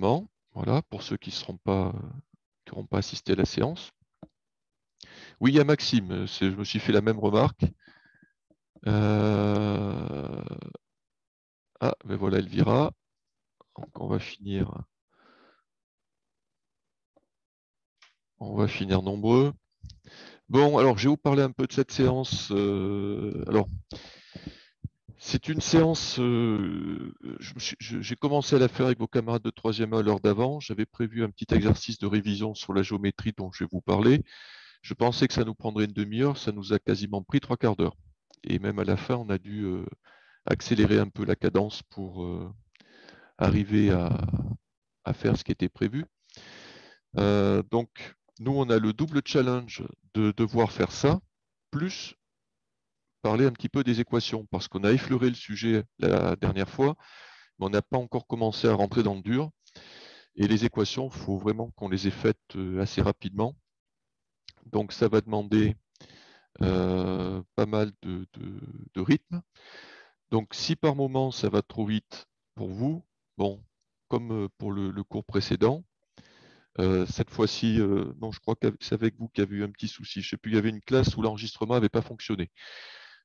enregistrement. Voilà, pour ceux qui n'auront pas assisté à la séance. Oui, il y a Maxime, je me suis fait la même remarque. Ah, ben voilà Elvira. Donc on va finir nombreux. Bon, alors je vais vous parler un peu de cette séance. Alors, c'est une séance, j'ai commencé à la faire avec vos camarades de 3e à l'heure d'avant. J'avais prévu un petit exercice de révision sur la géométrie dont je vais vous parler. Je pensais que ça nous prendrait une demi-heure, ça nous a quasiment pris 3/4 d'heure. Et même à la fin, on a dû accélérer un peu la cadence pour arriver à faire ce qui était prévu. Donc, nous, on a le double challenge de devoir faire ça, plus parler un petit peu des équations, parce qu'on a effleuré le sujet la dernière fois, mais on n'a pas encore commencé à rentrer dans le dur. Et les équations, il faut vraiment qu'on les ait faites assez rapidement. Donc, ça va demander pas mal de rythme. Donc, si par moment, ça va trop vite pour vous, bon, comme pour le cours précédent, cette fois-ci, non, je crois que c'est avec vous qu'il y avait eu un petit souci. Je ne sais plus, il y avait une classe où l'enregistrement n'avait pas fonctionné.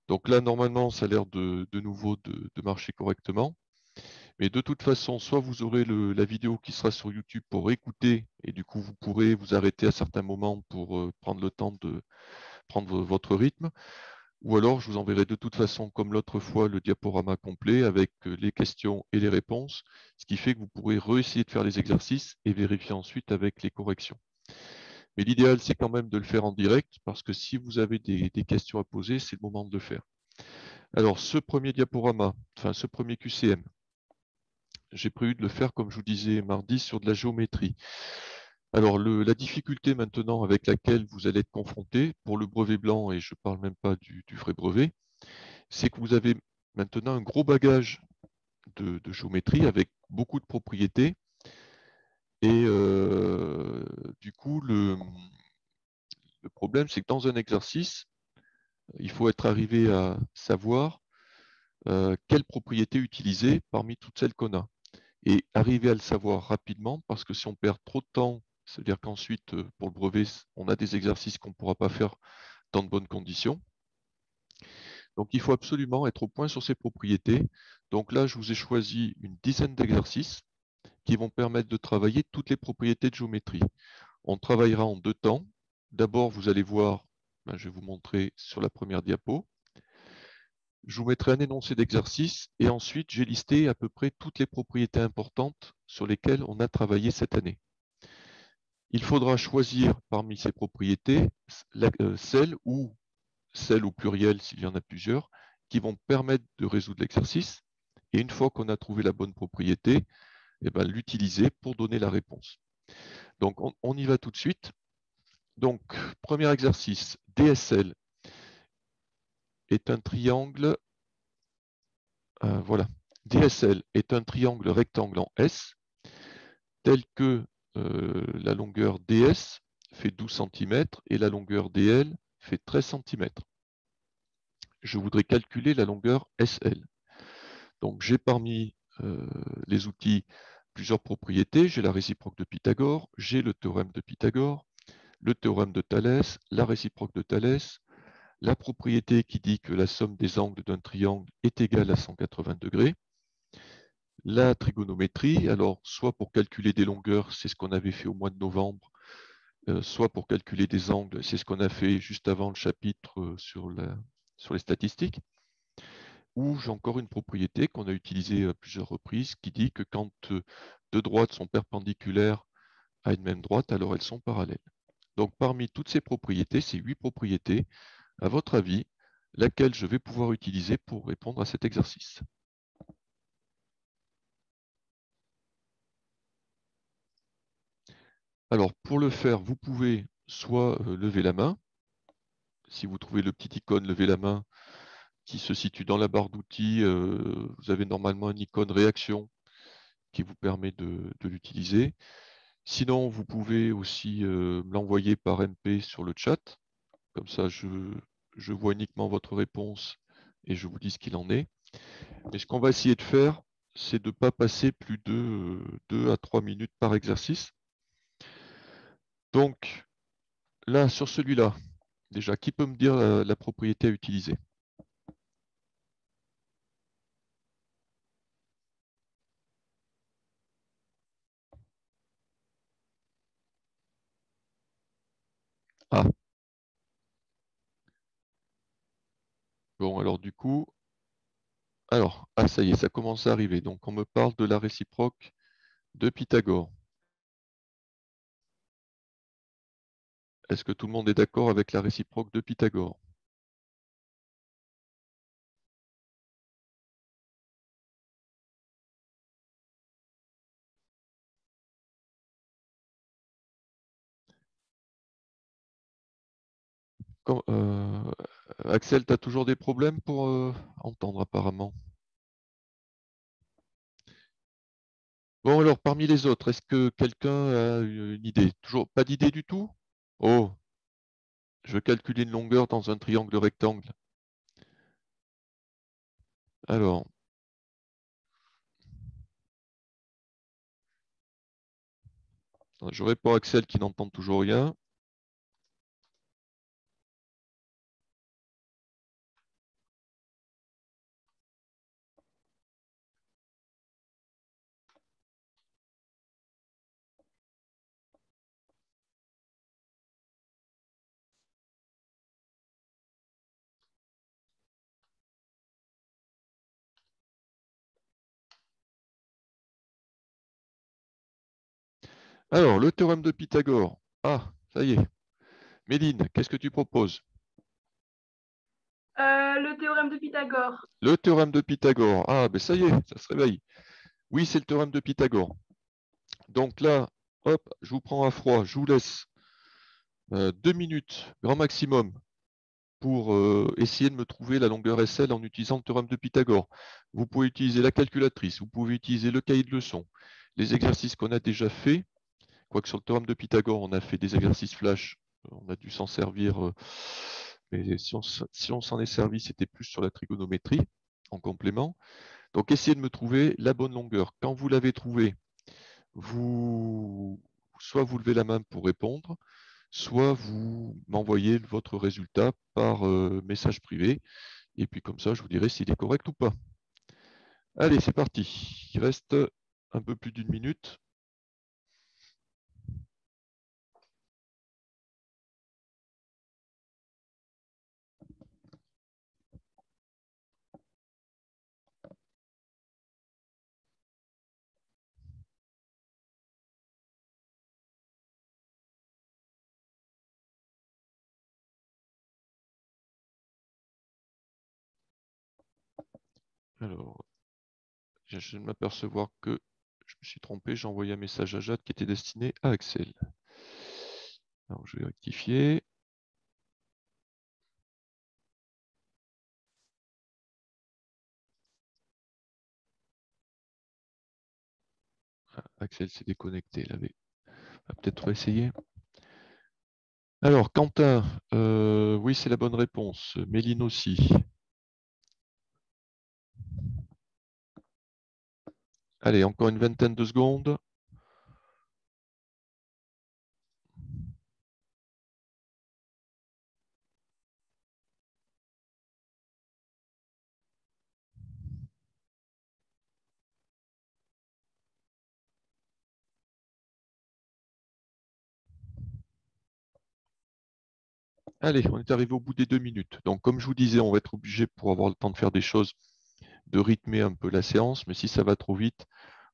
Donc là, normalement, ça a l'air de nouveau de marcher correctement. Mais de toute façon, soit vous aurez la vidéo qui sera sur YouTube pour écouter, et du coup, vous pourrez vous arrêter à certains moments pour prendre le temps de prendre votre rythme. Ou alors, je vous enverrai de toute façon, comme l'autre fois, le diaporama complet avec les questions et les réponses, ce qui fait que vous pourrez réessayer de faire les exercices et vérifier ensuite avec les corrections. Mais l'idéal, c'est quand même de le faire en direct, parce que si vous avez des questions à poser, c'est le moment de le faire. Alors, ce premier diaporama, enfin ce premier QCM, j'ai prévu de le faire, comme je vous disais mardi, sur de la géométrie. Alors, la difficulté maintenant avec laquelle vous allez être confronté pour le brevet blanc, et je ne parle même pas du vrai brevet, c'est que vous avez maintenant un gros bagage de géométrie avec beaucoup de propriétés. Et du coup, le problème, c'est que dans un exercice, il faut être arrivé à savoir quelle propriété utiliser parmi toutes celles qu'on a. Et arriver à le savoir rapidement, parce que si on perd trop de temps, c'est-à-dire qu'ensuite, pour le brevet, on a des exercices qu'on ne pourra pas faire dans de bonnes conditions. Donc, il faut absolument être au point sur ces propriétés. Donc là, je vous ai choisi une dizaine d'exercices qui vont permettre de travailler toutes les propriétés de géométrie. On travaillera en 2 temps. D'abord, vous allez voir, je vais vous montrer sur la première diapo. Je vous mettrai un énoncé d'exercice et ensuite, j'ai listé à peu près toutes les propriétés importantes sur lesquelles on a travaillé cette année. Il faudra choisir parmi ces propriétés celles au pluriel s'il y en a plusieurs, qui vont permettre de résoudre l'exercice. Et une fois qu'on a trouvé la bonne propriété, l'utiliser pour donner la réponse. Donc, on y va tout de suite. Donc, premier exercice, DSL est un triangle, voilà. DSL est un triangle rectangle en S, tel que la longueur DS fait 12 cm et la longueur DL fait 13 cm. Je voudrais calculer la longueur SL. Donc, j'ai parmi les outils plusieurs propriétés. J'ai la réciproque de Pythagore, j'ai le théorème de Pythagore, le théorème de Thalès, la réciproque de Thalès, la propriété qui dit que la somme des angles d'un triangle est égale à 180 degrés, la trigonométrie, alors soit pour calculer des longueurs, c'est ce qu'on avait fait au mois de novembre, soit pour calculer des angles, c'est ce qu'on a fait juste avant le chapitre sur les statistiques, ou j'ai encore une propriété qu'on a utilisée à plusieurs reprises qui dit que quand deux droites sont perpendiculaires à une même droite, alors elles sont parallèles. Donc parmi toutes ces propriétés, ces 8 propriétés, à votre avis, laquelle je vais pouvoir utiliser pour répondre à cet exercice? Alors pour le faire, vous pouvez soit lever la main, si vous trouvez le petit icône lever la main qui se situe dans la barre d'outils, vous avez normalement une icône réaction qui vous permet de l'utiliser. Sinon, vous pouvez aussi me l'envoyer par MP sur le chat. Comme ça, je vois uniquement votre réponse et je vous dis ce qu'il en est. Mais ce qu'on va essayer de faire, c'est de ne pas passer plus de 2 à 3 minutes par exercice. Donc, là, sur celui-là, déjà, qui peut me dire la propriété à utiliser? Ah, bon, alors du coup, ça y est, ça commence à arriver. Donc, on me parle de la réciproque de Pythagore. Est-ce que tout le monde est d'accord avec la réciproque de Pythagore? Axel, tu as toujours des problèmes pour entendre apparemment. Bon, alors, parmi les autres, est-ce que quelqu'un a une idée? Toujours pas d'idée du tout? Oh, je veux calculer une longueur dans un triangle rectangle. Alors, je réponds à Axel qui n'entend toujours rien. Alors, le théorème de Pythagore. Ah, ça y est. Méline, qu'est-ce que tu proposes? Le théorème de Pythagore. Le théorème de Pythagore. Ah, ben ça y est, ça se réveille. Oui, c'est le théorème de Pythagore. Donc là, hop, je vous prends à froid. Je vous laisse 2 minutes, grand maximum, pour essayer de me trouver la longueur SL en utilisant le théorème de Pythagore. Vous pouvez utiliser la calculatrice, vous pouvez utiliser le cahier de leçons, les exercices qu'on a déjà faits. Quoique sur le théorème de Pythagore, on a fait des exercices flash, on a dû s'en servir, mais si on s'en est servi, c'était plus sur la trigonométrie en complément. Donc essayez de me trouver la bonne longueur. Quand vous l'avez trouvée, soit vous levez la main pour répondre, soit vous m'envoyez votre résultat par message privé, et puis comme ça, je vous dirai s'il est correct ou pas. Allez, c'est parti. Il reste un peu plus d'une minute. Alors, je viens de m'apercevoir que je me suis trompé, j'ai envoyé un message à Jade qui était destiné à Axel. Alors, je vais rectifier. Ah, Axel s'est déconnecté, il avait. On va peut-être essayer. Alors, Quentin, oui, c'est la bonne réponse. Méline aussi. Allez, encore une vingtaine de secondes. Allez, on est arrivé au bout des 2 minutes. Donc, comme je vous disais, on va être obligé, pour avoir le temps de faire des choses, de rythmer un peu la séance. Mais si ça va trop vite,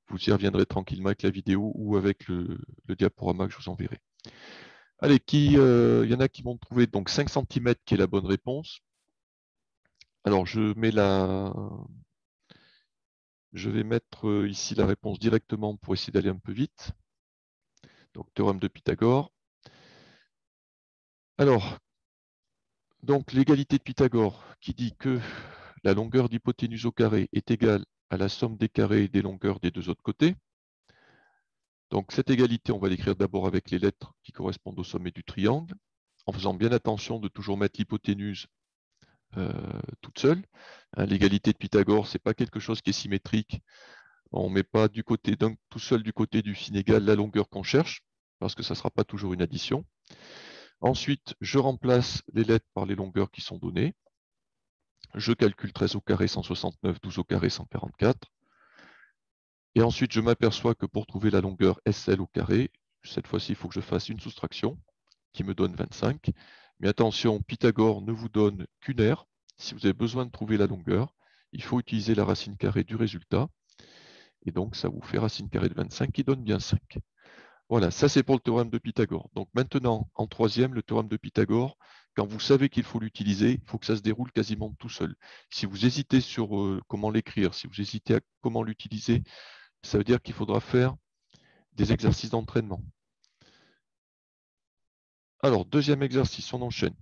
vous y reviendrez tranquillement avec la vidéo ou avec le diaporama que je vous enverrai. Allez, il y en a qui vont trouver donc 5 cm qui est la bonne réponse. Alors, je vais mettre ici la réponse directement pour essayer d'aller un peu vite. Donc, théorème de Pythagore. Alors, donc l'égalité de Pythagore qui dit que la longueur d'hypoténuse au carré est égale à la somme des carrés et des longueurs des deux autres côtés. Donc cette égalité, on va l'écrire d'abord avec les lettres qui correspondent au sommet du triangle, en faisant bien attention de toujours mettre l'hypoténuse toute seule. Hein, l'égalité de Pythagore, ce n'est pas quelque chose qui est symétrique. On ne met pas du côté tout seul du côté du signe égal la longueur qu'on cherche, parce que ça ne sera pas toujours une addition. Ensuite, je remplace les lettres par les longueurs qui sont données. Je calcule 13 au carré 169, 12 au carré 144. Et ensuite, je m'aperçois que pour trouver la longueur SL au carré, cette fois-ci, il faut que je fasse une soustraction qui me donne 25. Mais attention, Pythagore ne vous donne qu'une aire. Si vous avez besoin de trouver la longueur, il faut utiliser la racine carrée du résultat. Et donc, ça vous fait racine carrée de 25 qui donne bien 5. Voilà, ça c'est pour le théorème de Pythagore. Donc maintenant, en troisième, le théorème de Pythagore, quand vous savez qu'il faut l'utiliser, il faut que ça se déroule quasiment tout seul. Si vous hésitez sur comment l'écrire, si vous hésitez à comment l'utiliser, ça veut dire qu'il faudra faire des exercices d'entraînement. Alors, deuxième exercice, on enchaîne.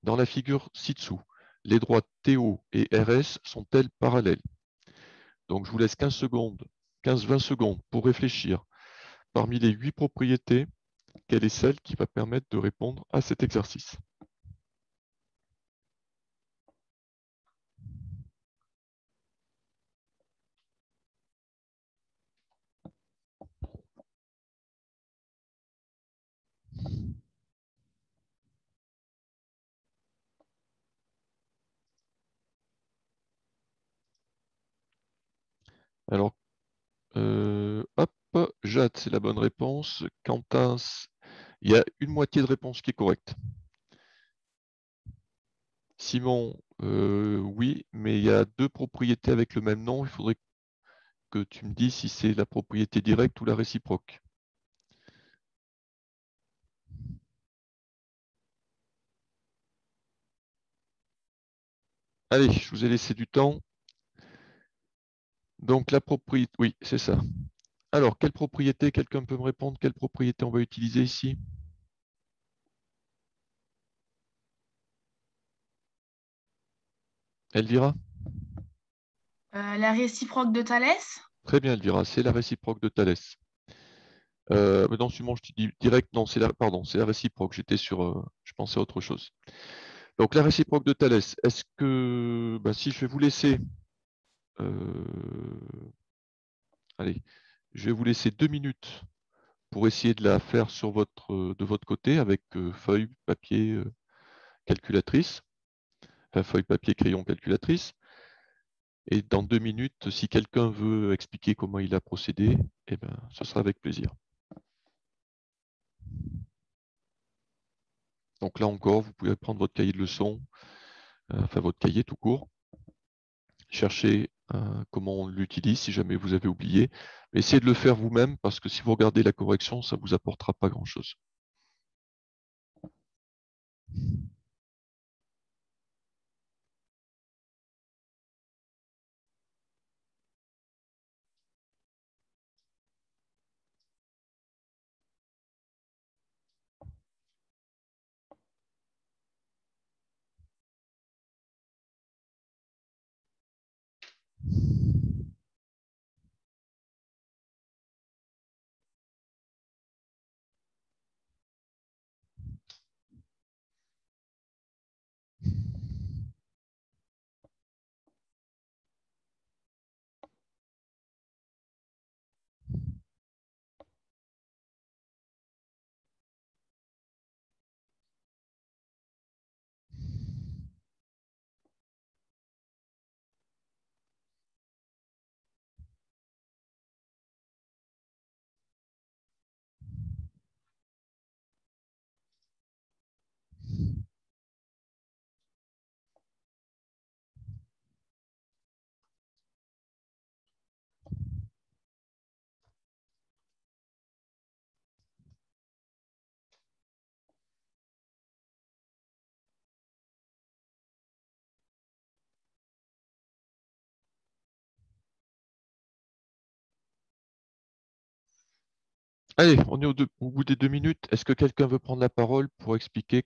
Dans la figure ci-dessous, les droites TO et RS sont-elles parallèles? Donc, je vous laisse 15 secondes, 15-20 secondes pour réfléchir. Parmi les 8 propriétés, quelle est celle qui va permettre de répondre à cet exercice? Alors, hop, Jade, c'est la bonne réponse. Quentin, il y a une moitié de réponse qui est correcte. Simon, oui, mais il y a 2 propriétés avec le même nom. Il faudrait que tu me dises si c'est la propriété directe ou la réciproque. Allez, je vous ai laissé du temps. Donc la propriété, oui, c'est ça. Alors, quelle propriété, quelqu'un peut me répondre, quelle propriété on va utiliser ici? Elvira? La réciproque de Thalès? Très bien, Elvira, c'est la réciproque de Thalès. Mais non, Simon, je te dis direct, non, pardon, c'est la réciproque. Je pensais à autre chose. Donc la réciproque de Thalès, est-ce que, si je vais vous laisser, allez, je vais vous laisser 2 minutes pour essayer de la faire de votre côté avec feuille, papier, calculatrice, enfin feuille, papier, crayon, calculatrice. Et dans 2 minutes, si quelqu'un veut expliquer comment il a procédé, eh ben, ce sera avec plaisir. Donc là encore, vous pouvez prendre votre cahier de leçons, enfin votre cahier tout court, chercher comment on l'utilise si jamais vous avez oublié. Mais essayez de le faire vous-même parce que si vous regardez la correction, ça ne vous apportera pas grand-chose. Allez, on est au bout des 2 minutes. Est-ce que quelqu'un veut prendre la parole pour expliquer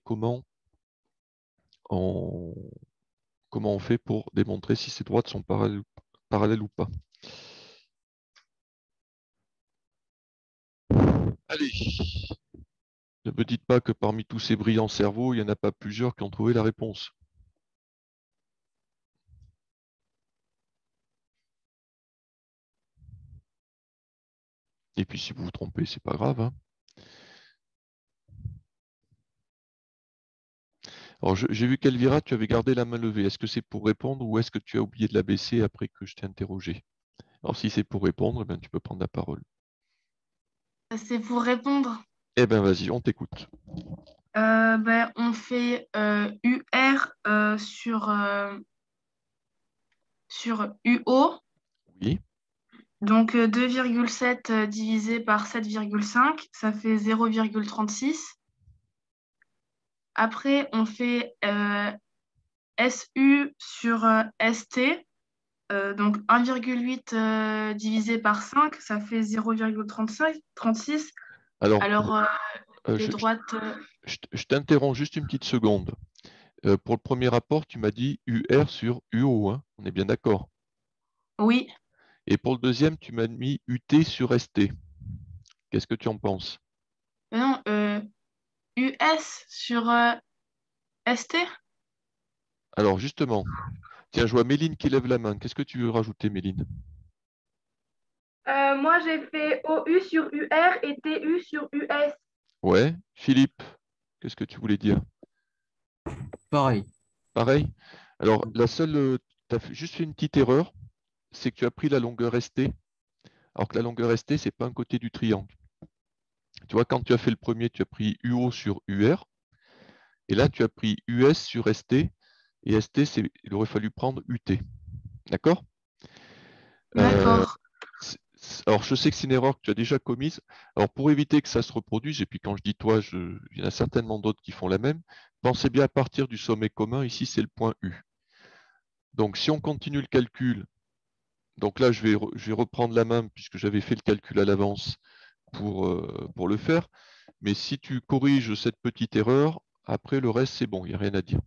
on, comment on fait pour démontrer si ces droites sont parallèles ou pas? Allez, ne me dites pas que parmi tous ces brillants cerveaux, il n'y en a pas plusieurs qui ont trouvé la réponse. Et puis si vous vous trompez, c'est pas grave, hein. Alors j'ai vu qu'Elvira, tu avais gardé la main levée. Est-ce que c'est pour répondre ou est-ce que tu as oublié de la baisser après que je t'ai interrogé? Alors si c'est pour répondre, eh ben, tu peux prendre la parole. C'est pour répondre. Eh bien vas-y, on t'écoute. On fait UR sur UO. Oui. Donc 2,7 divisé par 7,5, ça fait 0,36. Après, on fait SU sur ST. Donc 1,8 divisé par 5, ça fait 0,36. Alors, Alors, euh, les je, droites, je t'interromps juste une petite seconde. Pour le premier rapport, tu m'as dit UR sur UO, hein, on est bien d'accord. oui. Et pour le deuxième, tu m'as mis UT sur ST. Qu'est-ce que tu en penses? Non, US sur ST. Alors justement, tiens, je vois Méline qui lève la main. Qu'est-ce que tu veux rajouter, Méline? Moi, j'ai fait OU sur UR et TU sur US. Ouais. Philippe, qu'est-ce que tu voulais dire? Pareil. Pareil. Alors, tu as juste fait une petite erreur, c'est que tu as pris la longueur ST, alors que la longueur ST, c'est pas un côté du triangle. Tu vois, quand tu as fait le premier, tu as pris UO sur UR, et là, tu as pris US sur ST, et ST, il aurait fallu prendre UT. D'accord? Euh, D'accord. alors, je sais que c'est une erreur que tu as déjà commise. Alors, pour éviter que ça se reproduise, et puis quand je dis toi, il y en a certainement d'autres qui font la même, pensez bien à partir du sommet commun. Ici, c'est le point U. Donc, si on continue le calcul, donc là, je vais reprendre la main puisque j'avais fait le calcul à l'avance pour le faire. Mais si tu corriges cette petite erreur, après le reste, c'est bon, il n'y a rien à dire.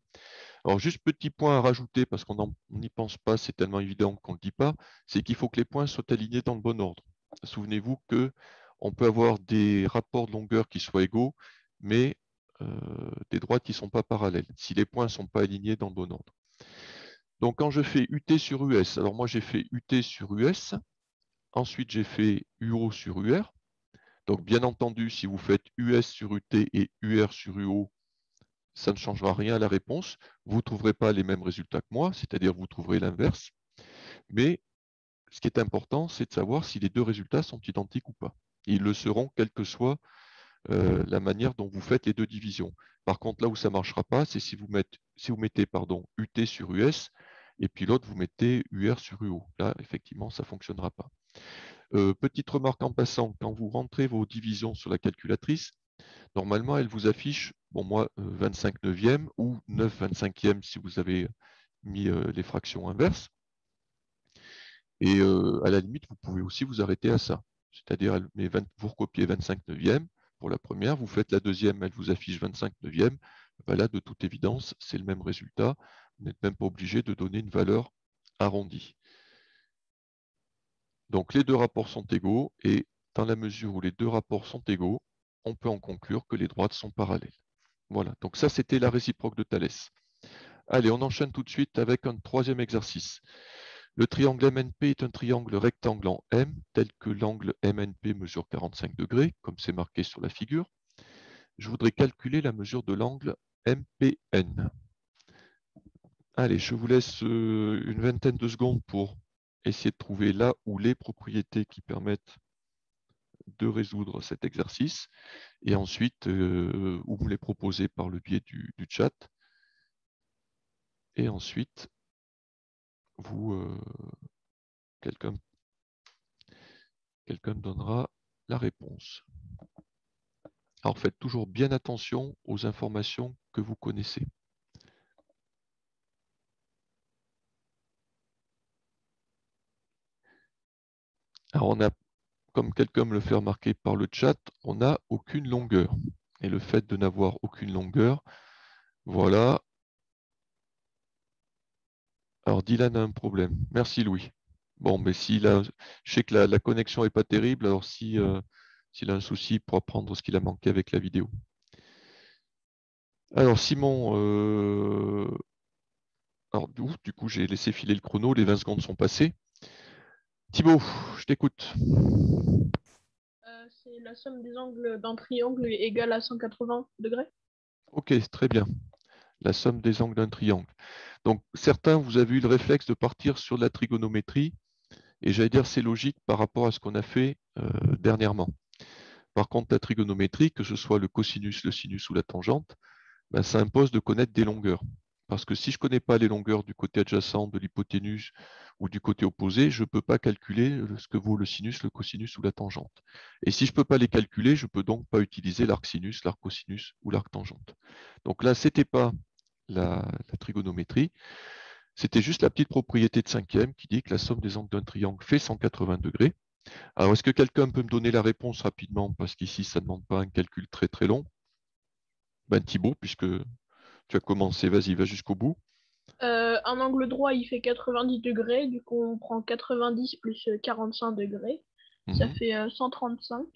Alors, juste petit point à rajouter, parce qu'on n'y pense pas, c'est tellement évident qu'on ne le dit pas, c'est qu'il faut que les points soient alignés dans le bon ordre. Souvenez-vous que on peut avoir des rapports de longueur qui soient égaux, mais des droites qui ne sont pas parallèles, si les points ne sont pas alignés dans le bon ordre. Donc, quand je fais UT sur US, alors moi j'ai fait UT sur US, ensuite j'ai fait UO sur UR. Donc, bien entendu, si vous faites US sur UT et UR sur UO, ça ne changera rien à la réponse. Vous ne trouverez pas les mêmes résultats que moi, c'est-à-dire vous trouverez l'inverse. Mais ce qui est important, c'est de savoir si les deux résultats sont identiques ou pas. Et ils le seront, quelle que soit la manière dont vous faites les deux divisions. Par contre, là où ça ne marchera pas, c'est si vous mettez UT sur US, et puis l'autre, vous mettez UR sur UO. Là, effectivement, ça ne fonctionnera pas. Petite remarque en passant, quand vous rentrez vos divisions sur la calculatrice, normalement, elle vous affiche, bon moi, 25 neuvième ou 9 25e si vous avez mis les fractions inverses. Et à la limite, vous pouvez aussi vous arrêter à ça. C'est-à-dire, vous recopiez 25 neuvième pour la première, vous faites la deuxième, elle vous affiche 25 neuvième. Ben là, de toute évidence, c'est le même résultat. Vous n'êtes même pas obligé de donner une valeur arrondie. Donc les deux rapports sont égaux et dans la mesure où les deux rapports sont égaux, on peut en conclure que les droites sont parallèles. Voilà, donc ça c'était la réciproque de Thalès. Allez, on enchaîne tout de suite avec un troisième exercice. Le triangle MNP est un triangle rectangle en M, tel que l'angle MNP mesure 45 degrés, comme c'est marqué sur la figure. Je voudrais calculer la mesure de l'angle MPN. Allez, je vous laisse une vingtaine de secondes pour essayer de trouver là où les propriétés qui permettent de résoudre cet exercice. Et ensuite, vous me les proposez par le biais du chat. Et ensuite, quelqu'un me donnera la réponse. Alors faites toujours bien attention aux informations que vous connaissez. Alors on a, comme quelqu'un me le fait remarquer par le chat, on n'a aucune longueur. Et le fait de n'avoir aucune longueur, voilà. Alors Dylan a un problème. Merci Louis. Bon, mais je sais que la connexion n'est pas terrible, alors s'il a un souci, il pourra prendre ce qu'il a manqué avec la vidéo. Alors Simon, alors du coup j'ai laissé filer le chrono, les 20 secondes sont passées. Thibaut, je t'écoute. la somme des angles d'un triangle est égale à 180 degrés. Ok, très bien. La somme des angles d'un triangle. Donc, certains, vous avez eu le réflexe de partir sur de la trigonométrie, et j'allais dire c'est logique par rapport à ce qu'on a fait dernièrement. Par contre, la trigonométrie, que ce soit le cosinus, le sinus ou la tangente, ben, ça impose de connaître des longueurs. Parce que si je ne connais pas les longueurs du côté adjacent de l'hypoténuse ou du côté opposé, je ne peux pas calculer ce que vaut le sinus, le cosinus ou la tangente. Et si je ne peux pas les calculer, je ne peux donc pas utiliser l'arc sinus, l'arc cosinus ou l'arc tangente. Donc là, ce n'était pas la trigonométrie, c'était juste la petite propriété de cinquième qui dit que la somme des angles d'un triangle fait 180 degrés. Alors, est-ce que quelqu'un peut me donner la réponse rapidement? Parce qu'ici, ça ne demande pas un calcul très très long. Ben, Thibaut, puisque tu as commencé, vas-y, va jusqu'au bout. Un angle droit, il fait 90 degrés. Du coup, on prend 90 plus 45 degrés. Ça Mhm. fait 135.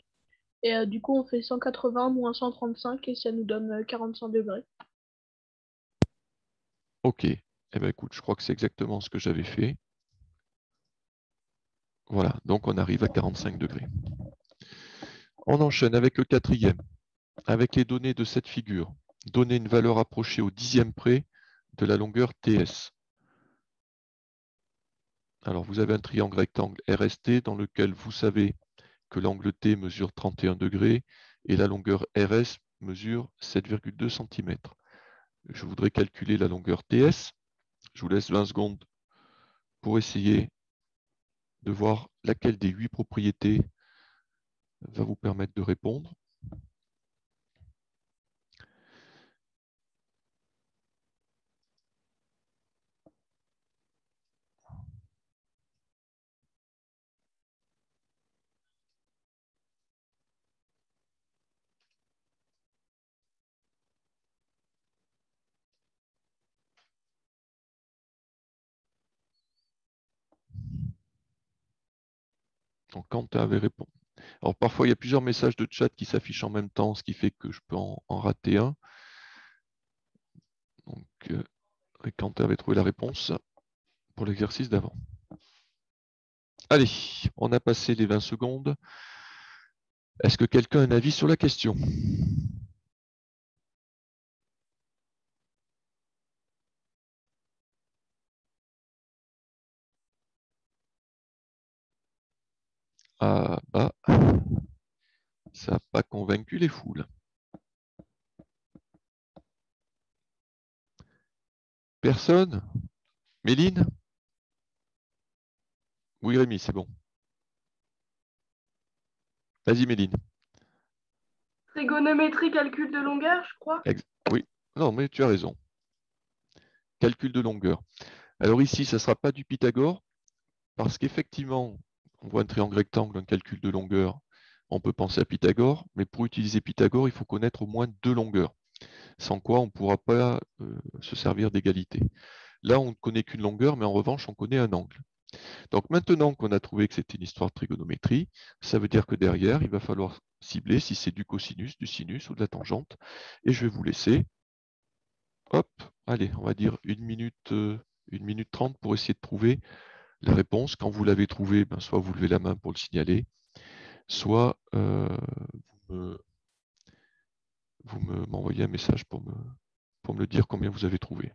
Et du coup, on fait 180 moins 135 et ça nous donne 45 degrés. Ok. Eh bien, écoute, je crois que c'est exactement ce que j'avais fait. Voilà, donc on arrive à 45 degrés. On enchaîne avec le quatrième. Avec les données de cette figure, donner une valeur approchée au dixième près de la longueur TS. Alors, vous avez un triangle rectangle RST dans lequel vous savez que l'angle T mesure 31 degrés et la longueur RS mesure 7,2 cm. Je voudrais calculer la longueur TS. Je vous laisse 20 secondes pour essayer de voir laquelle des 8 propriétés va vous permettre de répondre. Donc, Quentin avait répondu. Alors, parfois, il y a plusieurs messages de chat qui s'affichent en même temps, ce qui fait que je peux en rater un. Donc, Quentin avait trouvé la réponse pour l'exercice d'avant. Allez, on a passé les 20 secondes. Est-ce que quelqu'un a un avis sur la question? Ah bah, ça n'a pas convaincu les foules. Personne? Méline? Oui, Rémi, c'est bon. Vas-y, Méline. Trigonométrie, calcul de longueur, je crois. Oui, non, mais tu as raison. Calcul de longueur. Alors ici, ça ne sera pas du Pythagore, parce qu'effectivement, on voit un triangle rectangle, un calcul de longueur, on peut penser à Pythagore, mais pour utiliser Pythagore, il faut connaître au moins deux longueurs, sans quoi on ne pourra pas se servir d'égalité. Là, on ne connaît qu'une longueur, mais en revanche, on connaît un angle. Donc maintenant qu'on a trouvé que c'était une histoire de trigonométrie, ça veut dire que derrière, il va falloir cibler si c'est du cosinus, du sinus ou de la tangente. Et je vais vous laisser, hop, allez, on va dire 1 minute 30 pour essayer de trouver la réponse. Quand vous l'avez trouvée, ben, soit vous levez la main pour le signaler, soit vous m'envoyez un message pour me le dire combien vous avez trouvé.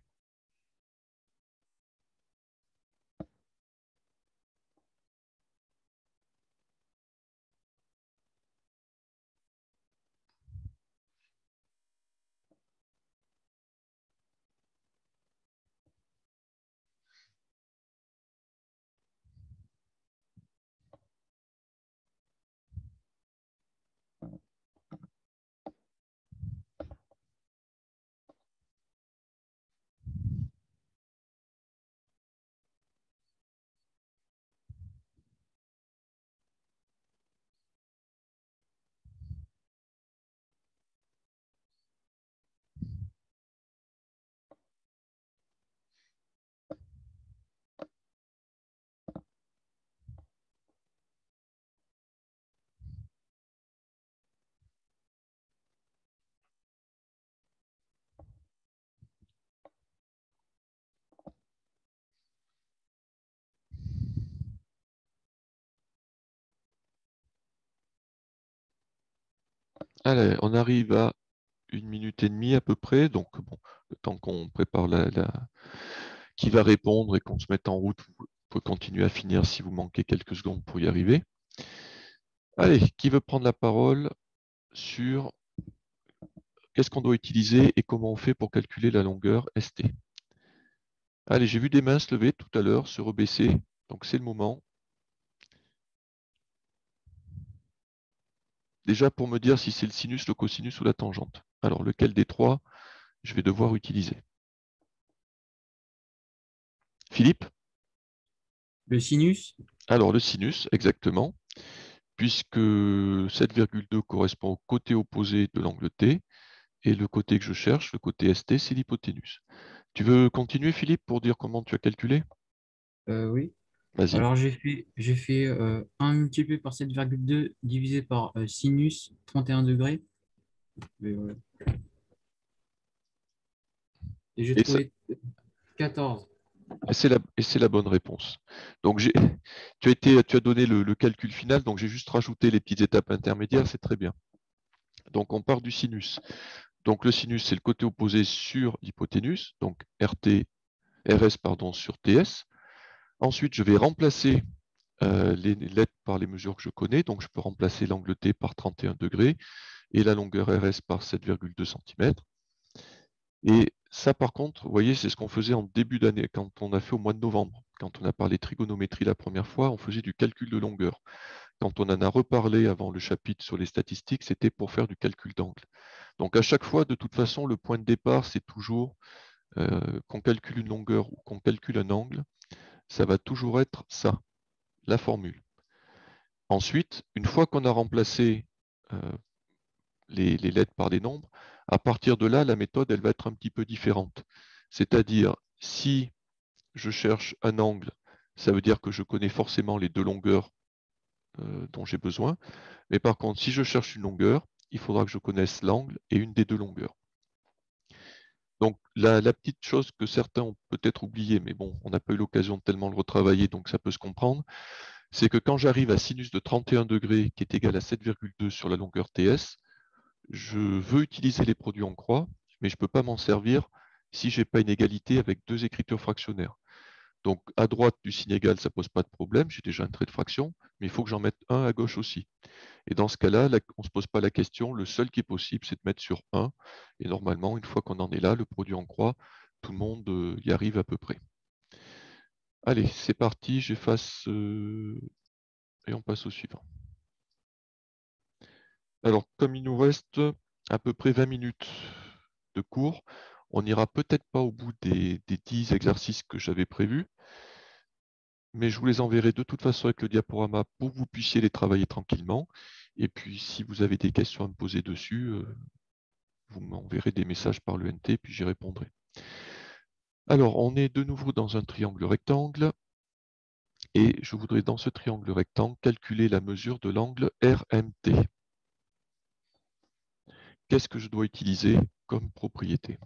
Allez, on arrive à 1 minute et demie à peu près. Donc, bon, le temps qu'on prépare qui va répondre et qu'on se mette en route, vous pouvez continuer à finir si vous manquez quelques secondes pour y arriver. Allez, qui veut prendre la parole sur qu'est-ce qu'on doit utiliser et comment on fait pour calculer la longueur ST? Allez, j'ai vu des mains se lever tout à l'heure, se rebaisser. Donc, c'est le moment. Déjà pour me dire si c'est le sinus, le cosinus ou la tangente. Alors, lequel des trois je vais devoir utiliser? Philippe? Le sinus, Alors, le sinus, exactement, puisque 7,2 correspond au côté opposé de l'angle T, et le côté que je cherche, le côté ST, c'est l'hypoténuse. Tu veux continuer, Philippe, pour dire comment tu as calculé? oui. Vas-y. Alors, j'ai fait 1 multiplié par 7,2 divisé par sinus 31 degrés. Et, voilà. Et j'ai Et, ça- trouvé 14. et c'est la bonne réponse. Donc, tu as donné le calcul final, donc j'ai juste rajouté les petites étapes intermédiaires, c'est très bien. Donc, on part du sinus. Donc, le sinus, c'est le côté opposé sur l'hypoténuse, donc RS pardon, sur TS. Ensuite, je vais remplacer les lettres par les mesures que je connais. Donc, je peux remplacer l'angle T par 31 degrés et la longueur RS par 7,2 cm. Et ça, par contre, vous voyez, c'est ce qu'on faisait en début d'année, quand on a fait au mois de novembre. Quand on a parlé trigonométrie la première fois, on faisait du calcul de longueur. Quand on en a reparlé avant le chapitre sur les statistiques, c'était pour faire du calcul d'angle. Donc à chaque fois, de toute façon, le point de départ, c'est toujours qu'on calcule une longueur ou qu'on calcule un angle, ça va toujours être ça, la formule. Ensuite, une fois qu'on a remplacé euh, les lettres par des nombres, à partir de là, la méthode, elle va être un petit peu différente. C'est-à-dire, si je cherche un angle, ça veut dire que je connais forcément les deux longueurs dont j'ai besoin. Mais par contre, si je cherche une longueur, il faudra que je connaisse l'angle et une des deux longueurs. Donc, la petite chose que certains ont peut-être oublié, mais bon, on n'a pas eu l'occasion de tellement le retravailler, donc ça peut se comprendre, c'est que quand j'arrive à sinus de 31 degrés, qui est égal à 7,2 sur la longueur TS, je veux utiliser les produits en croix, mais je ne peux pas m'en servir si je n'ai pas une égalité avec deux écritures fractionnaires. Donc, à droite du signe égal, ça ne pose pas de problème, j'ai déjà un trait de fraction, mais il faut que j'en mette un à gauche aussi. Et dans ce cas-là, on ne se pose pas la question, le seul qui est possible, c'est de mettre sur 1. Et normalement, une fois qu'on en est là, le produit en croix, tout le monde y arrive à peu près. Allez, c'est parti, j'efface et on passe au suivant. Alors, comme il nous reste à peu près 20 minutes de cours, on n'ira peut-être pas au bout des 10 exercices que j'avais prévus, mais je vous les enverrai de toute façon avec le diaporama pour que vous puissiez les travailler tranquillement. Et puis, si vous avez des questions à me poser dessus, vous m'enverrez des messages par l'ENT, puis j'y répondrai. Alors, on est de nouveau dans un triangle rectangle, et je voudrais dans ce triangle rectangle calculer la mesure de l'angle RMT. Qu'est-ce que je dois utiliser comme propriété?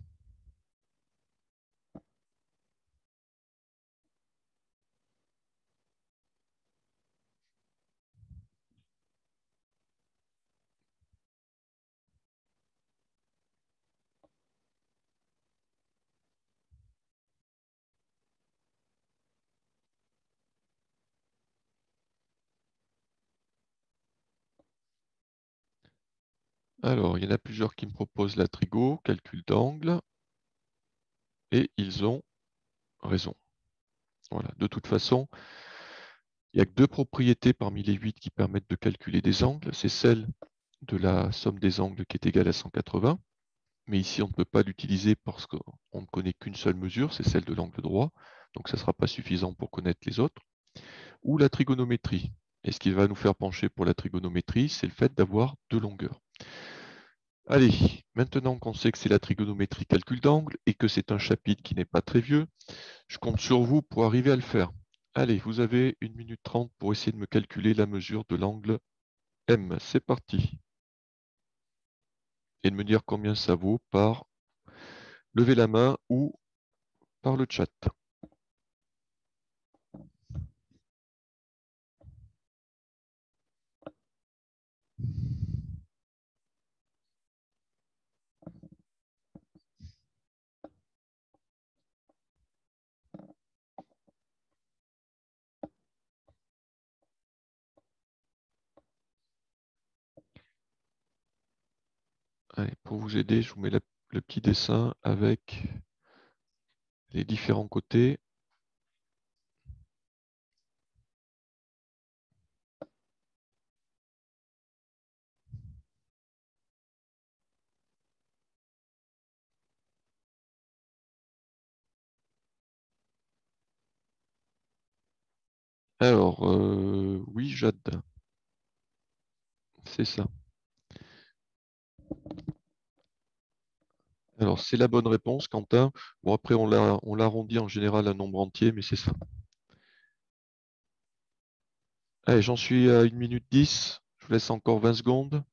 Alors, il y en a plusieurs qui me proposent la trigo, calcul d'angle, et ils ont raison. Voilà. De toute façon, il n'y a que deux propriétés parmi les 8 qui permettent de calculer des angles. C'est celle de la somme des angles qui est égale à 180. Mais ici, on ne peut pas l'utiliser parce qu'on ne connaît qu'une seule mesure, c'est celle de l'angle droit. Donc, ça ne sera pas suffisant pour connaître les autres. Ou la trigonométrie. Et ce qui va nous faire pencher pour la trigonométrie, c'est le fait d'avoir deux longueurs. Allez, maintenant qu'on sait que c'est la trigonométrie calcul d'angle et que c'est un chapitre qui n'est pas très vieux, je compte sur vous pour arriver à le faire. Allez, vous avez 1 minute 30 pour essayer de me calculer la mesure de l'angle M. C'est parti. Et de me dire combien ça vaut par lever la main ou par le chat. Allez, pour vous aider, je vous mets le petit dessin avec les différents côtés. Alors, oui, Jade, c'est ça. Alors, c'est la bonne réponse, Quentin. Bon, après, on l'arrondit en général à un nombre entier, mais c'est ça. Allez, j'en suis à 1 minute 10. Je vous laisse encore 20 secondes.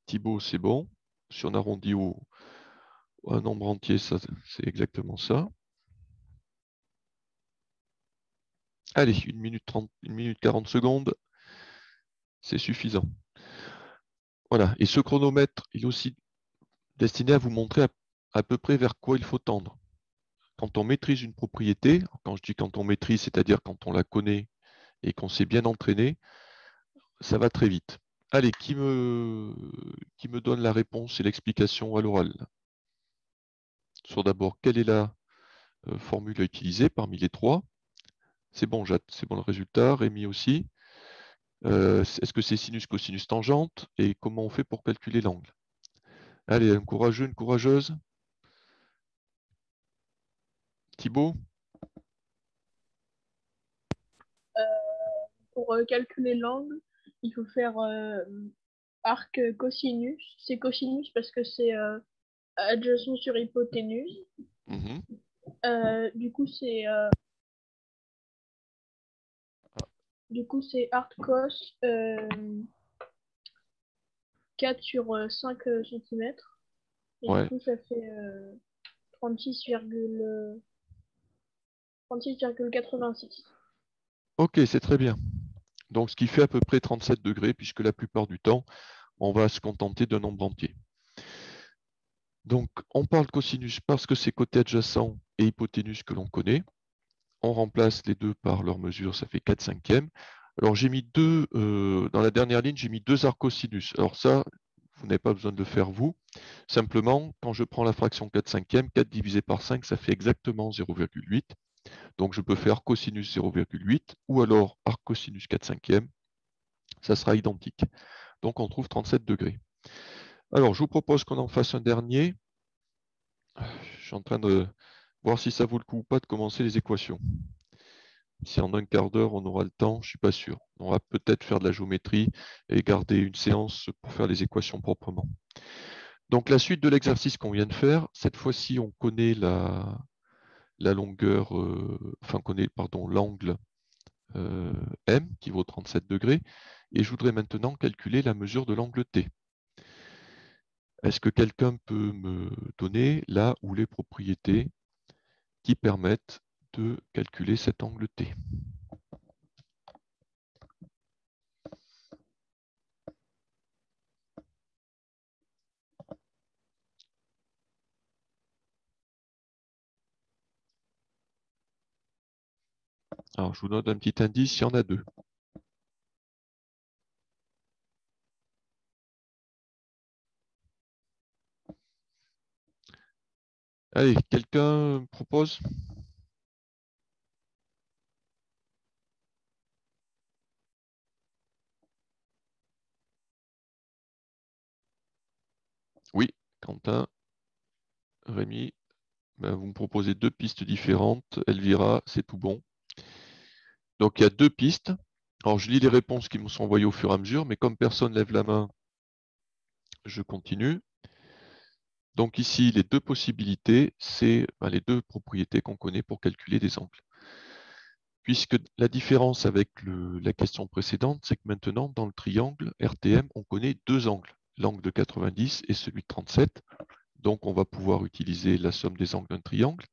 Thibaut, c'est bon. Si on arrondit à un nombre entier, ça, c'est exactement ça. Allez, 1 minute 30, 1 minute 40 secondes. C'est suffisant. Voilà. Et ce chronomètre, il est aussi destiné à vous montrer à peu près vers quoi il faut tendre. Quand on maîtrise une propriété, quand je dis quand on maîtrise, c'est-à-dire quand on la connaît et qu'on s'est bien entraîné, ça va très vite. Allez, qui me donne la réponse et l'explication à l'oral? Sur d'abord, quelle est la formule à utiliser parmi les trois? C'est bon, Jade, c'est bon le résultat. Rémi aussi. Est-ce que c'est sinus, cosinus, tangente? Et comment on fait pour calculer l'angle? Allez, un courageux, une courageuse? Thibaut? Pour calculer l'angle, il faut faire arc cosinus. C'est cosinus parce que c'est adjacent sur hypoténuse. Mhm. Du coup, c'est arc cos 4 sur 5 cm. Et Ouais. du coup, ça fait 36,86. Ok, c'est très bien. Donc, ce qui fait à peu près 37 degrés, puisque la plupart du temps, on va se contenter d'un nombre entier. Donc, on parle cosinus parce que c'est côté adjacent et hypoténuse que l'on connaît. On remplace les deux par leur mesure, ça fait 4 cinquièmes. Alors, j'ai mis dans la dernière ligne, j'ai mis 2 arcs cosinus. Alors ça, vous n'avez pas besoin de le faire vous. Simplement, quand je prends la fraction 4 cinquièmes, 4 divisé par 5, ça fait exactement 0,8. Donc, je peux faire cosinus 0,8 ou alors arc cosinus 4 cinquièmes. Ça sera identique. Donc, on trouve 37 degrés. Alors, je vous propose qu'on en fasse un dernier. Je suis en train de voir si ça vaut le coup ou pas de commencer les équations. Si en un quart d'heure, on aura le temps, je ne suis pas sûr. On va peut-être faire de la géométrie et garder une séance pour faire les équations proprement. Donc, la suite de l'exercice qu'on vient de faire, cette fois-ci, on connaît la longueur, enfin, on connaît, pardon, l'angle M qui vaut 37 degrés. Et je voudrais maintenant calculer la mesure de l'angle T. Est-ce que quelqu'un peut me donner là où les propriétés qui permettent de calculer cet angle T? Alors, je vous donne un petit indice, il y en a deux. Allez, quelqu'un propose? Oui, Quentin, Rémi, ben, vous me proposez deux pistes différentes. Elvira, c'est tout bon. Donc, il y a deux pistes. Alors, je lis les réponses qui me sont envoyées au fur et à mesure, mais comme personne ne lève la main, je continue. Donc ici, les deux possibilités, c'est les deux propriétés qu'on connaît pour calculer des angles. Puisque la différence avec la question précédente, c'est que maintenant, dans le triangle RTM, on connaît deux angles, l'angle de 90 et celui de 37. Donc, on va pouvoir utiliser la somme des angles d'un triangle,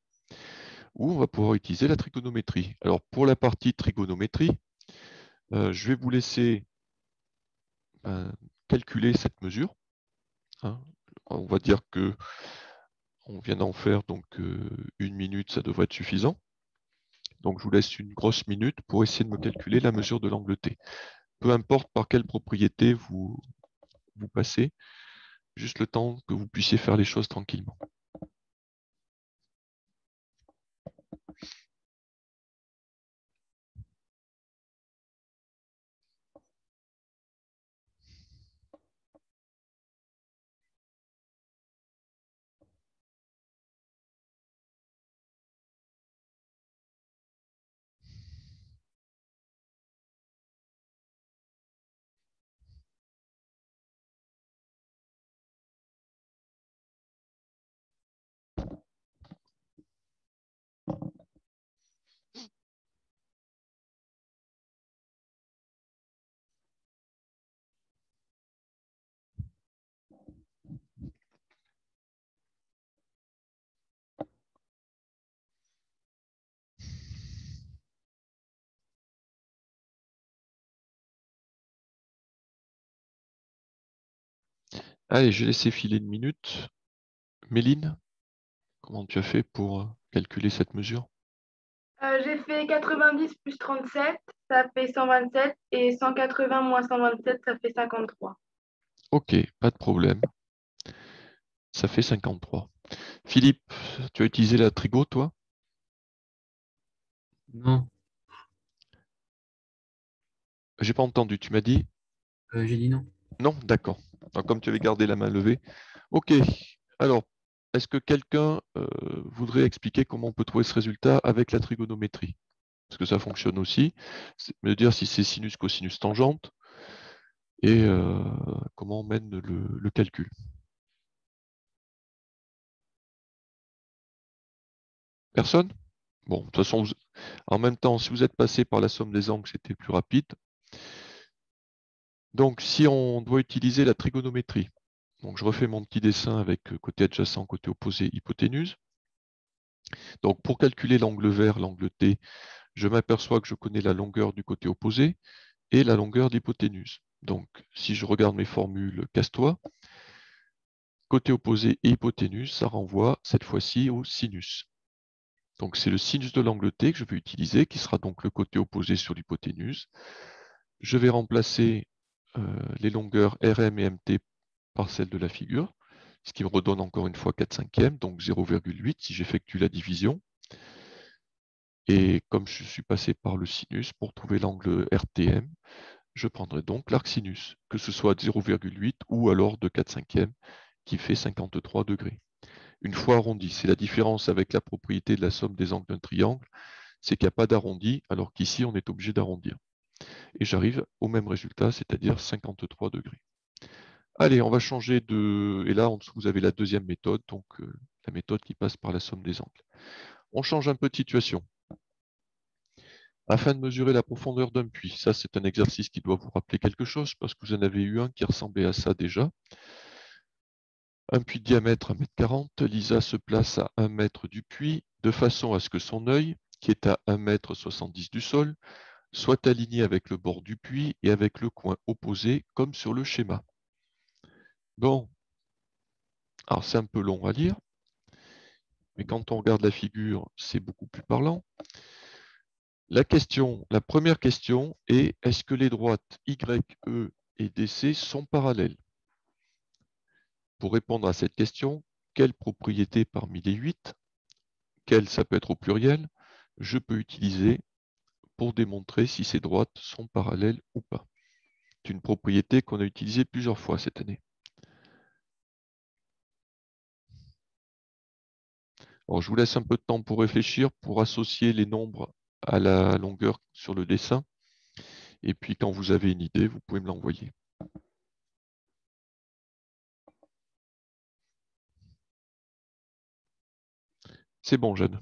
ou on va pouvoir utiliser la trigonométrie. Alors, pour la partie trigonométrie, je vais vous laisser calculer cette mesure. Hein. On va dire que On vient d'en faire, donc 1 minute, ça devrait être suffisant. Donc je vous laisse une grosse minute pour essayer de me calculer la mesure de l'angle T. Peu importe par quelle propriété vous passez, juste le temps que vous puissiez faire les choses tranquillement. Allez, je vais laisser filer 1 minute. Méline, comment tu as fait pour calculer cette mesure? J'ai fait 90 plus 37, ça fait 127, et 180 moins 127, ça fait 53. Ok, pas de problème. Ça fait 53. Philippe, tu as utilisé la trigo, toi? Non, J'ai pas entendu, tu m'as dit? j'ai dit non. Non, d'accord. Donc, comme tu avais gardé la main levée. Ok, alors, est-ce que quelqu'un voudrait expliquer comment on peut trouver ce résultat avec la trigonométrie? Parce que ça fonctionne aussi. C'est me dire si c'est sinus, cosinus, tangente et comment on mène le calcul. Personne? Bon, de toute façon, en même temps, si vous êtes passé par la somme des angles, c'était plus rapide. Donc, si on doit utiliser la trigonométrie, donc je refais mon petit dessin avec côté adjacent, côté opposé, hypoténuse. Donc, pour calculer l'angle vert, l'angle T, je m'aperçois que je connais la longueur du côté opposé et la longueur de l'hypoténuse. Donc, si je regarde mes formules casse-toi, côté opposé et hypoténuse, ça renvoie cette fois-ci au sinus. Donc, c'est le sinus de l'angle T que je vais utiliser, qui sera donc le côté opposé sur l'hypoténuse. Je vais remplacer les longueurs RM et MT par celles de la figure, ce qui me redonne encore une fois 4/5, donc 0,8 si j'effectue la division. Et comme je suis passé par le sinus, pour trouver l'angle RTM, je prendrai donc l'arc sinus, que ce soit de 0,8 ou alors de 4/5, qui fait 53 degrés. Une fois arrondi, c'est la différence avec la propriété de la somme des angles d'un triangle, c'est qu'il n'y a pas d'arrondi, alors qu'ici on est obligé d'arrondir. Et j'arrive au même résultat, c'est-à-dire 53 degrés. Allez, on va changer de... Et là, en dessous, vous avez la deuxième méthode, donc la méthode qui passe par la somme des angles. On change un peu de situation. Afin de mesurer la profondeur d'un puits, ça c'est un exercice qui doit vous rappeler quelque chose, parce que vous en avez eu un qui ressemblait à ça déjà. Un puits de diamètre 1,40 m, Lisa se place à 1 mètre du puits, de façon à ce que son œil, qui est à 1,70 m du sol, soit aligné avec le bord du puits et avec le coin opposé, comme sur le schéma. Bon, alors c'est un peu long à lire, mais quand on regarde la figure, c'est beaucoup plus parlant. La première question est, est-ce que les droites Y, E et DC sont parallèles? Pour répondre à cette question, quelle propriété parmi les 8, quelle ça peut être au pluriel, je peux utiliser pour démontrer si ces droites sont parallèles ou pas? C'est une propriété qu'on a utilisée plusieurs fois cette année. Alors, je vous laisse un peu de temps pour réfléchir, pour associer les nombres à la longueur sur le dessin. Et puis, quand vous avez une idée, vous pouvez me l'envoyer. C'est bon, Jeanne.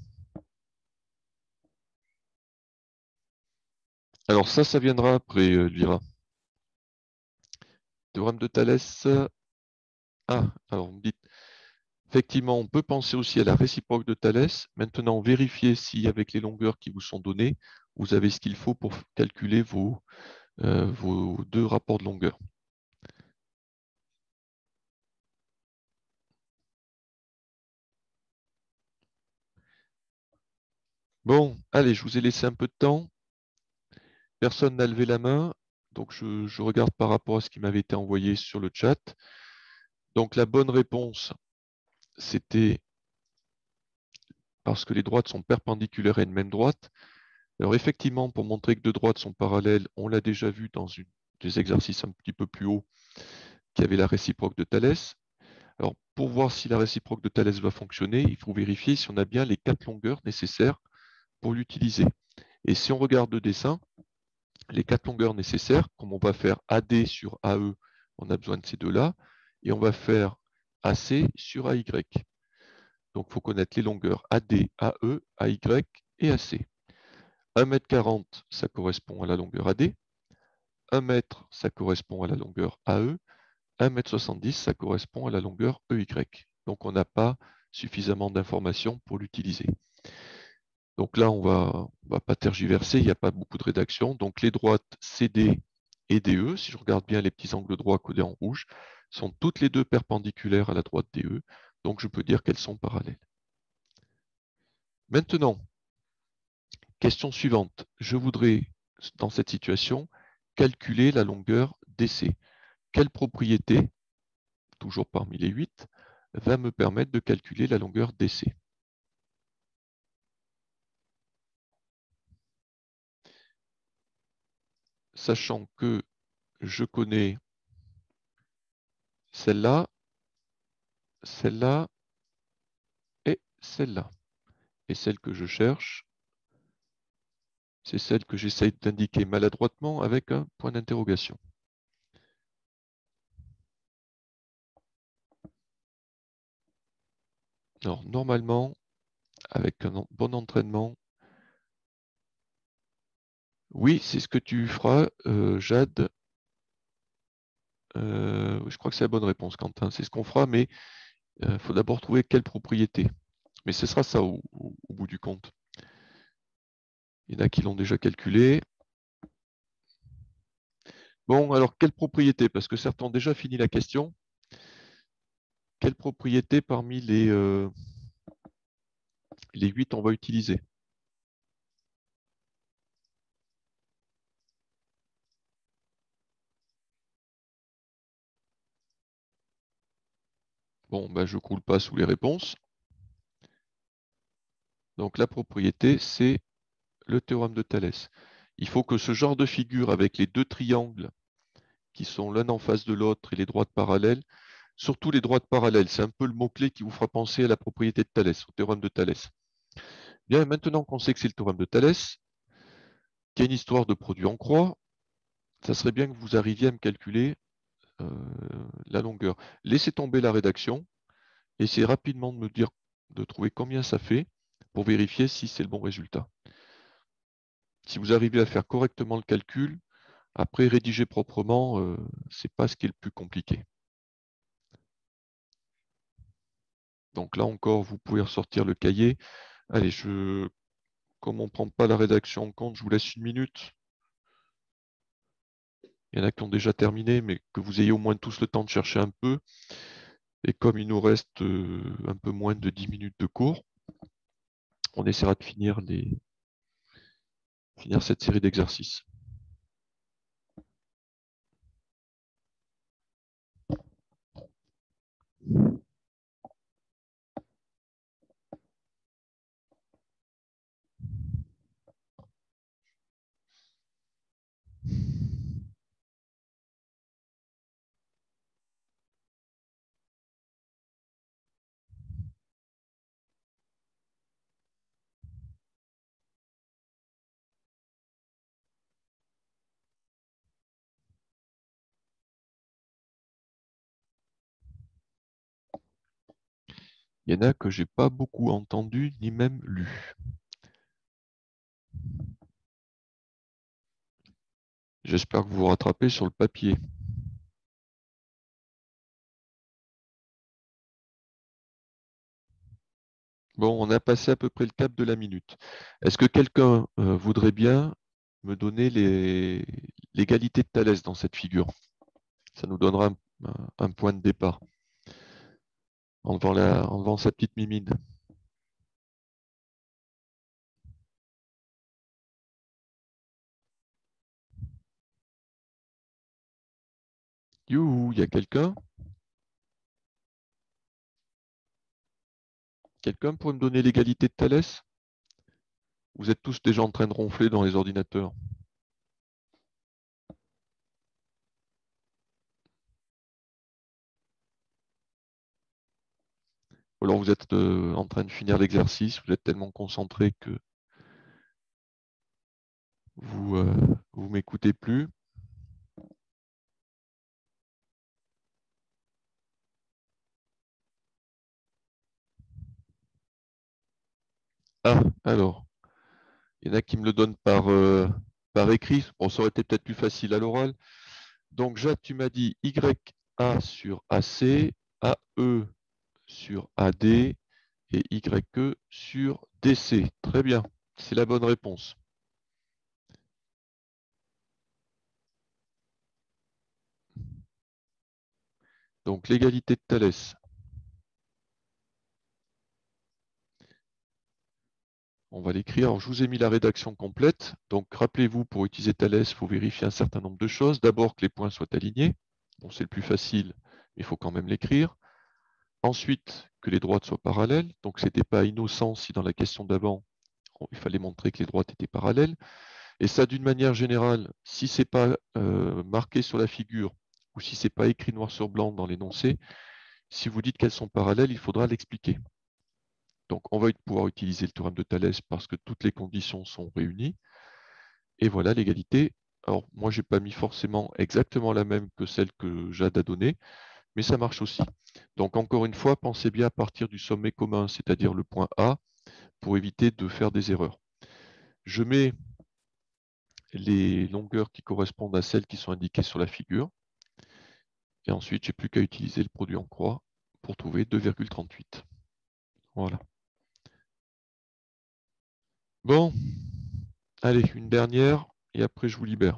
Alors ça viendra après, Lyra. Théorème de Thalès. Ah, alors vous me dites, effectivement, on peut penser aussi à la réciproque de Thalès. Maintenant, vérifiez si, avec les longueurs qui vous sont données, vous avez ce qu'il faut pour calculer vos deux rapports de longueur. Bon, allez, je vous ai laissé un peu de temps. Personne n'a levé la main. Donc, je regarde par rapport à ce qui m'avait été envoyé sur le chat. Donc, la bonne réponse, c'était parce que les droites sont perpendiculaires à une même droite. Alors, effectivement, pour montrer que deux droites sont parallèles, on l'a déjà vu dans des exercices un petit peu plus haut, qui avait la réciproque de Thalès. Alors, pour voir si la réciproque de Thalès va fonctionner, il faut vérifier si on a bien les 4 longueurs nécessaires pour l'utiliser. Et si on regarde le dessin, les 4 longueurs nécessaires, comme on va faire AD sur AE, on a besoin de ces deux-là, et on va faire AC sur AY. Donc, il faut connaître les longueurs AD, AE, AY et AC. 1,40 m, ça correspond à la longueur AD. 1 mètre, ça correspond à la longueur AE. 1,70 m, ça correspond à la longueur EY. Donc, on n'a pas suffisamment d'informations pour l'utiliser. Donc là, on va pas tergiverser, il n'y a pas beaucoup de rédaction. Donc les droites CD et DE, si je regarde bien les petits angles droits codés en rouge, sont toutes les deux perpendiculaires à la droite DE. Donc je peux dire qu'elles sont parallèles. Maintenant, question suivante. Je voudrais, dans cette situation, calculer la longueur DC. Quelle propriété, toujours parmi les 8, va me permettre de calculer la longueur DC? Sachant que je connais celle-là, celle-là et celle-là. Et celle que je cherche, c'est celle que j'essaye d'indiquer maladroitement avec un point d'interrogation. Alors, normalement, avec un bon entraînement, oui, c'est ce que tu feras, Jade. Je crois que c'est la bonne réponse, Quentin. C'est ce qu'on fera, mais il faut d'abord trouver quelle propriété. Mais ce sera ça au bout du compte. Il y en a qui l'ont déjà calculé. Bon, alors, quelle propriété? Parce que certains ont déjà fini la question. Quelle propriété parmi les 8 on va utiliser? Bon, ben, je ne coule pas sous les réponses. Donc la propriété, c'est le théorème de Thalès. Il faut que ce genre de figure avec les deux triangles qui sont l'un en face de l'autre et les droites parallèles, surtout les droites parallèles, c'est un peu le mot-clé qui vous fera penser à la propriété de Thalès, au théorème de Thalès. Bien, maintenant qu'on sait que c'est le théorème de Thalès, qu'il y a une histoire de produit en croix, ça serait bien que vous arriviez à me calculer la longueur. Laissez tomber la rédaction, essayez rapidement de me dire, de trouver combien ça fait pour vérifier si c'est le bon résultat. Si vous arrivez à faire correctement le calcul, après rédiger proprement, c'est pas ce qui est le plus compliqué. Donc là encore, vous pouvez ressortir le cahier. Allez, comme on ne prend pas la rédaction en compte, je vous laisse 1 minute. Il y en a qui ont déjà terminé, mais que vous ayez au moins tous le temps de chercher un peu. Et comme il nous reste un peu moins de 10 minutes de cours, on essaiera de finir cette série d'exercices. Il y en a que j'ai pas beaucoup entendu ni même lu. J'espère que vous vous rattrapez sur le papier. Bon, on a passé à peu près le cap de la minute. Est-ce que quelqu'un voudrait bien me donner l'égalité de Thalès dans cette figure? Ça nous donnera un point de départ en devant sa petite mimine. Youhou, il y a quelqu'un? Quelqu'un pour me donner l'égalité de Thalès? Vous êtes tous déjà en train de ronfler dans les ordinateurs. Ou alors vous êtes en train de finir l'exercice, vous êtes tellement concentré que vous m'écoutez plus. Ah, alors, il y en a qui me le donnent par écrit. Bon, ça aurait été peut-être plus facile à l'oral. Donc, Jacques, tu m'as dit YA sur AC, AE sur AD et YE sur DC. Très bien, c'est la bonne réponse. Donc, l'égalité de Thalès. On va l'écrire. Alors, je vous ai mis la rédaction complète. Donc, rappelez-vous, pour utiliser Thalès, il faut vérifier un certain nombre de choses. D'abord, que les points soient alignés. Bon, c'est le plus facile, mais il faut quand même l'écrire. Ensuite, que les droites soient parallèles. Donc, ce n'était pas innocent si dans la question d'avant, il fallait montrer que les droites étaient parallèles. Et ça, d'une manière générale, si ce n'est pas marqué sur la figure ou si ce n'est pas écrit noir sur blanc dans l'énoncé, si vous dites qu'elles sont parallèles, il faudra l'expliquer. Donc, on va pouvoir utiliser le théorème de Thalès parce que toutes les conditions sont réunies. Et voilà l'égalité. Alors, moi, je n'ai pas mis forcément exactement la même que celle que Jade a donnée, mais ça marche aussi. Donc, encore une fois, pensez bien à partir du sommet commun, c'est-à-dire le point A, pour éviter de faire des erreurs. Je mets les longueurs qui correspondent à celles qui sont indiquées sur la figure. Et ensuite, je n'ai plus qu'à utiliser le produit en croix pour trouver 2,38. Voilà. Bon, allez, une dernière, et après je vous libère.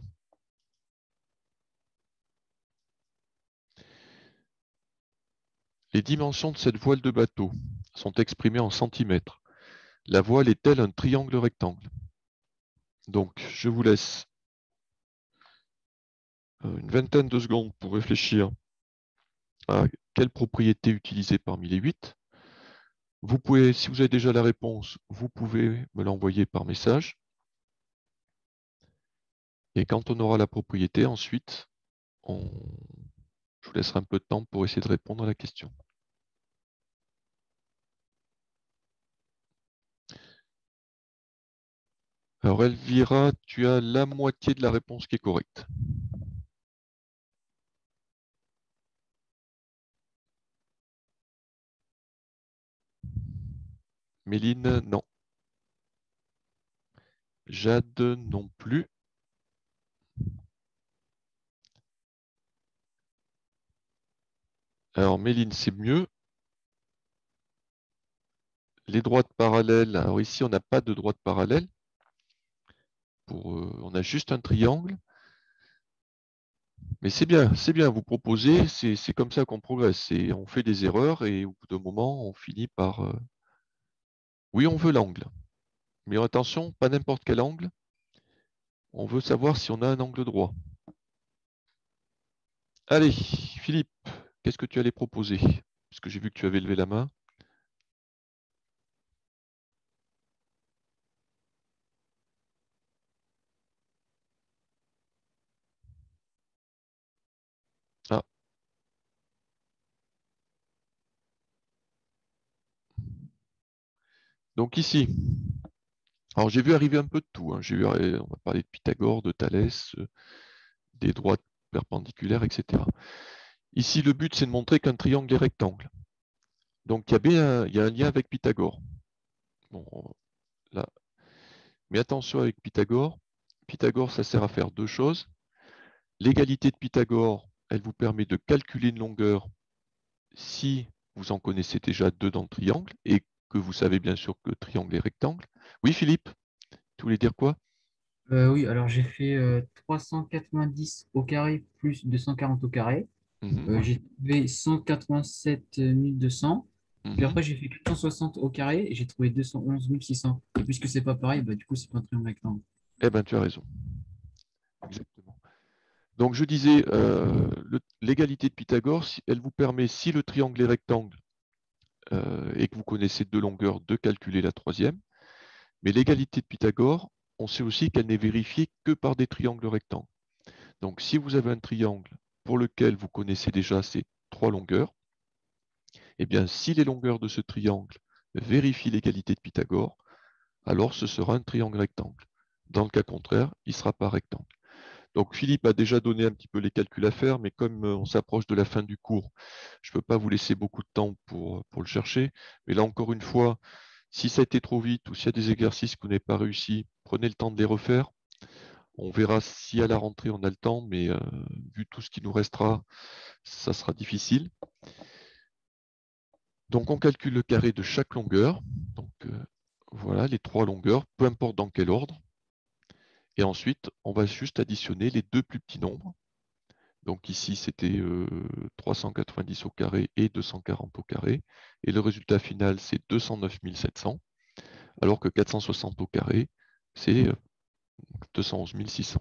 Les dimensions de cette voile de bateau sont exprimées en centimètres. La voile est-elle un triangle rectangle? Donc, je vous laisse une vingtaine de secondes pour réfléchir à quelle propriété utiliser parmi les 8. Vous pouvez, si vous avez déjà la réponse, vous pouvez me l'envoyer par message. Et quand on aura la propriété, ensuite, je vous laisserai un peu de temps pour essayer de répondre à la question. Alors Elvira, tu as la moitié de la réponse qui est correcte. Méline, non. Jade, non plus. Alors Méline, c'est mieux. Les droites parallèles, alors ici, on n'a pas de droite parallèle. On a juste un triangle. Mais c'est bien, vous proposez, c'est comme ça qu'on progresse. On fait des erreurs et au bout d'un moment, on finit par... Oui, on veut l'angle. Mais attention, pas n'importe quel angle. On veut savoir si on a un angle droit. Allez, Philippe, qu'est-ce que tu allais proposer? Parce que j'ai vu que tu avais levé la main. Ah. Donc ici, alors j'ai vu arriver un peu de tout. Hein. On va parler de Pythagore, de Thalès, des droites perpendiculaires, etc. Ici, le but, c'est de montrer qu'un triangle est rectangle. Donc il y a un lien avec Pythagore. Bon, là. Mais attention avec Pythagore. Pythagore, ça sert à faire deux choses. L'égalité de Pythagore, elle vous permet de calculer une longueur si vous en connaissez déjà deux dans le triangle et que vous savez bien sûr que le triangle est rectangle. Oui, Philippe, tu voulais dire quoi? Oui, alors j'ai fait 390 au carré plus 240 au carré. J'ai trouvé 187 200. Puis après, j'ai fait 460 au carré et j'ai trouvé 211 600. Et puisque c'est pas pareil, bah, du coup, c'est pas un triangle rectangle. Eh bien, tu as raison. Exactement. Donc, je disais, l'égalité de Pythagore, elle vous permet, si le triangle est rectangle et que vous connaissez deux longueurs, de calculer la troisième. Mais l'égalité de Pythagore, on sait aussi qu'elle n'est vérifiée que par des triangles rectangles. Donc, si vous avez un triangle pour lequel vous connaissez déjà ces trois longueurs, eh bien, si les longueurs de ce triangle vérifient l'égalité de Pythagore, alors ce sera un triangle rectangle. Dans le cas contraire, il ne sera pas rectangle. Donc Philippe a déjà donné un petit peu les calculs à faire, mais comme on s'approche de la fin du cours, je ne peux pas vous laisser beaucoup de temps pour le chercher. Mais là, encore une fois, si ça a été trop vite ou s'il y a des exercices que vous n'avez pas réussi, prenez le temps de les refaire. On verra si à la rentrée on a le temps, mais vu tout ce qui nous restera, ça sera difficile. Donc on calcule le carré de chaque longueur. Donc voilà, les trois longueurs, peu importe dans quel ordre. Et ensuite, on va juste additionner les deux plus petits nombres. Donc ici, c'était 390 au carré et 240 au carré. Et le résultat final, c'est 209 700, alors que 460 au carré, c'est 211 600.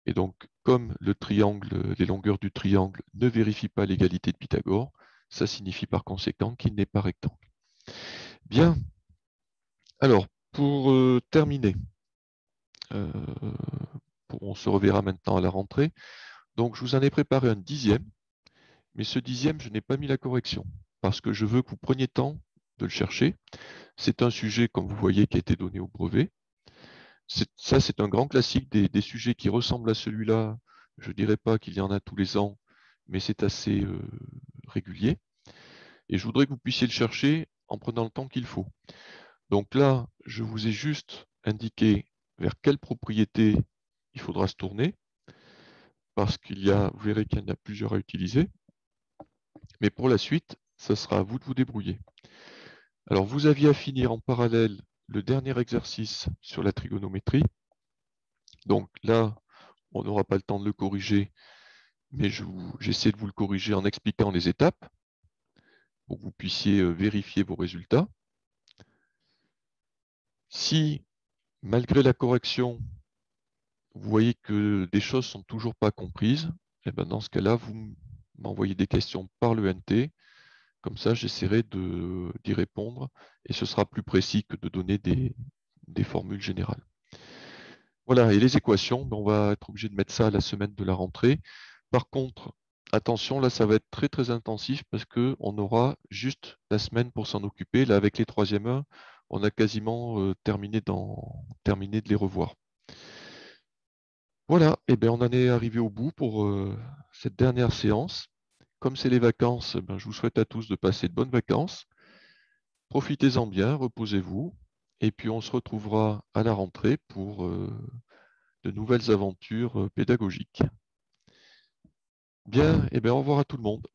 Et donc, comme le triangle, les longueurs du triangle ne vérifient pas l'égalité de Pythagore, ça signifie par conséquent qu'il n'est pas rectangle. Bien. Alors, pour terminer, on se reverra maintenant à la rentrée. Donc, je vous en ai préparé un dixième, mais ce dixième, je n'ai pas mis la correction, parce que je veux que vous preniez temps de le chercher. C'est un sujet, comme vous voyez, qui a été donné au brevet. Ça, c'est un grand classique des sujets qui ressemblent à celui-là. Je ne dirais pas qu'il y en a tous les ans, mais c'est assez régulier. Et je voudrais que vous puissiez le chercher en prenant le temps qu'il faut. Donc là, je vous ai juste indiqué vers quelle propriété il faudra se tourner, parce vous verrez qu'il y en a plusieurs à utiliser. Mais pour la suite, ce sera à vous de vous débrouiller. Alors, vous aviez à finir en parallèle le dernier exercice sur la trigonométrie. Donc là, on n'aura pas le temps de le corriger, mais j'essaie de vous le corriger en expliquant les étapes pour que vous puissiez vérifier vos résultats. Si, malgré la correction, vous voyez que des choses ne sont toujours pas comprises, et bien dans ce cas-là, vous m'envoyez des questions par le NT. Comme ça, j'essaierai d'y répondre et ce sera plus précis que de donner des formules générales. Voilà, et les équations, on va être obligé de mettre ça à la semaine de la rentrée. Par contre, attention, là, ça va être très très intensif parce qu'on aura juste la semaine pour s'en occuper. Là, avec les 3e 1, on a quasiment terminé de les revoir. Voilà, et bien on en est arrivé au bout pour cette dernière séance. Comme c'est les vacances, je vous souhaite à tous de passer de bonnes vacances. Profitez-en bien, reposez-vous, et puis on se retrouvera à la rentrée pour de nouvelles aventures pédagogiques. Bien, et bien au revoir à tout le monde.